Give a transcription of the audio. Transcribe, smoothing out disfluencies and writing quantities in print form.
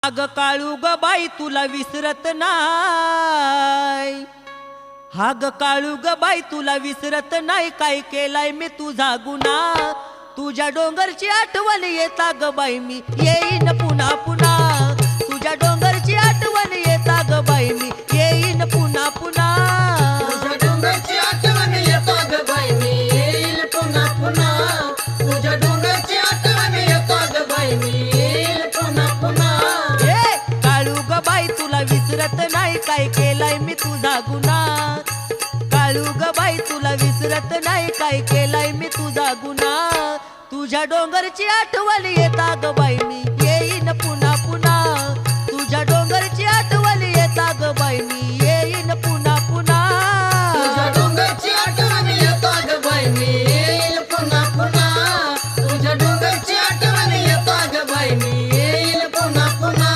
अग काळू ग बाई तुला विसरत नाही, हा ग काळू ग बाई तुला विसरत नाही, काय केलाय मी तुझा गुन्हा, तुझ्या डोंगरची आठवण येता ग बाई मी येईन पुन्हा पुन्हा, तुझ्या डोंगरची आठवण येता ग बाई मी येईन पुन्हा पुन्हा, तुझ्या डोंगरची आठवण येता ग बाई मी येईल पुन्हा पुन्हा, तुझ्या डोंगरची आठवण येता ग बाई मी येईल पुन्हा पुन्हा. काळू ग बाई तुला विसरत नाही, काय केलाय मी तुझा गुन्हा, काळू ग बाई तुला विसरत नाही, काय केलाय मी तुझा गुन्हा, तुझ्या डोंगरची आठवण येता ग बाई मी येईन पुन्हा पुन्हा.